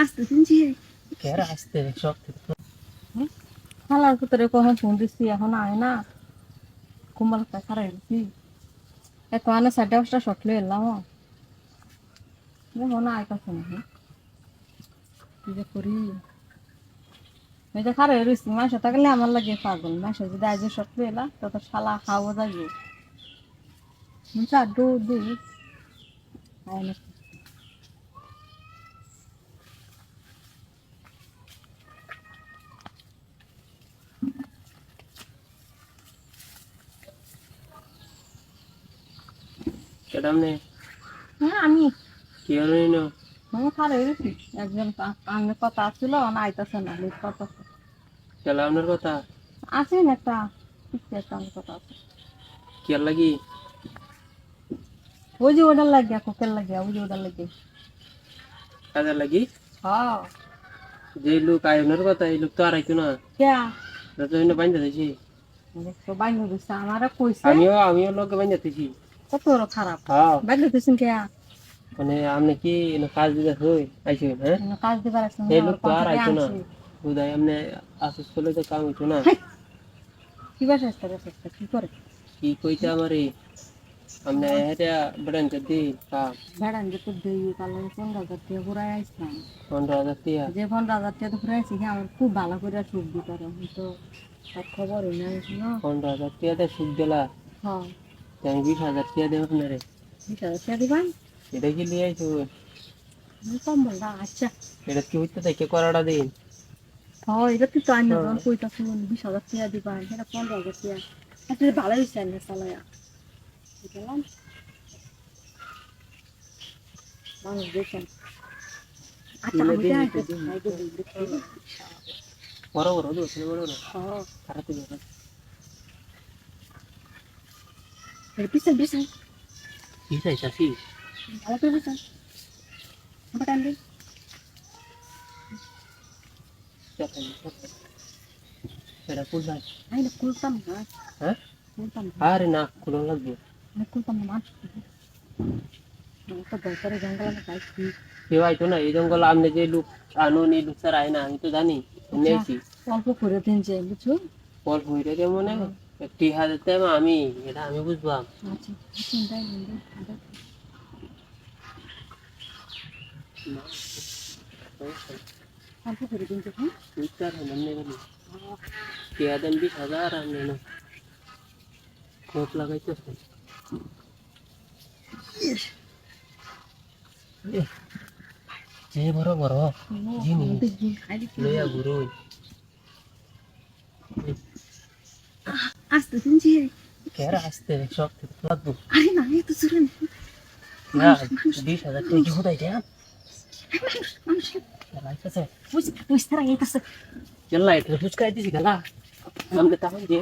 আসতে শুনছি কেরা আসতে সব হালার ভিতরে কখন ফোন দিচ্ছি এখন আয় না কুম্বাল খারাই দিচ্ছি এত আনে 5:30 শটলে এলাম এখন আইতাছে না কি যে করি এই যে খারাই রয়েছি মাসে থাকলে আমার লাগে পাগল মাসে যদি আজ শটলে এলা তত শালা খাওয়া যাবে আড্ডু দিই আয় না কেডাম নে হ্যাঁ আমি কি হলো না খারাই রয়েছি একজন আগে কথা ছিল না আইতাছে না কথা খেলা আপনার কথা আছেন একটা একটা কথা আছে কি আর লাগি ওই যে ওটার লাগিয়া কোকের লাগিয়া ওই যে ওটার লাগিয়া কাজের লাগি হ্যাঁ যে লোক আয়নের কথা এই লোক তো আর আইতো না কে তো এনে বাইন্দা দিছি দেখো বাইরে দিচ্ছে আমারা কইছে আমিও লোক বাইন্দা দিছি কত বড় খারাপ হ্যাঁ বাইরে দিচ্ছেন কে মানে আপনি কি এনে কাজ দিতে হই আইছেন হ্যাঁ কাজ দিবার আছে এই লোক তো আর আইতো না বুঝাই আপনি আসুস করলে তো কাম হইতো না কি বাসা কি করে কি কইতে আমারে আপনি এটা বড়ান দি কাম ভেড়ান যে তো দেই কালো 15,000 টাকা ঘুরাই আইছিলাম 15,000 টিয়া যে 15,000 টাকা ঘুরাই আইছি আমার খুব ভালো করে সুখ দিতার তো তার খবরই নাই শুনো 15,000 টিয়া দিয়ে সুদ দিলা হ্যাঁ আমি 20,000 টিয়া দেব আপনারে 20,000 টাকা দিবান এটা কি লিয়ে আইছো কম বললা আচ্ছা এটা কি হইতে থাকে করাটা দিন হ্যাঁ এটা তুই তো আইনা যখন কইতা শুনুন 20,000 টাকা দিবান সেটা 15,000 টাকা এটা ভালো হইছে না চালায়া গেলাম মানুষ দেখেন আচ্ছা আমি যাইতেছি বড় বড় দোষ বড় বড় হ্যাঁ খারাপ হয়ে যাবে পিছন পিছন কি চাইছি ভালো করে পিছন আমার টাইম দিই এটা ফুল ভাই আই না খুলতাম না হ্যাঁ খুলতাম না আরে না খুলো লাগবে আমি খুলতাম না মাছ তো দরকারে জঙ্গল না তাই কি কেউ আইতো না এই জঙ্গল আমনে যে লোক আনুন এই লোক স্যার আয় না আমি তো জানি নিয়েছি অল্প করে দিন যে বুঝছো ফল হইরে কেমন 1,000 টাকা আমি এটা আমি বুঝবাম আচ্ছা চিন্তাই নেই অল্প করে দিন যে হ্যাঁ উত্তর हमने বলি টিয়া দেন 20,000 আমনে না কোপ লাগাইতেছে যে বড় বড় জিনিস লইয়া গুরু আসতে শুনছি কেরা আসতে সব লাগবো আরে না এত জোরে না 20,000 টাকা কি হদাই দেয়া মানুষ লাইতেছে বুঝ বুঝ তারা এইতাছে চল লাইট ফুচকাই দিছি গলা সামনে তাহলে যে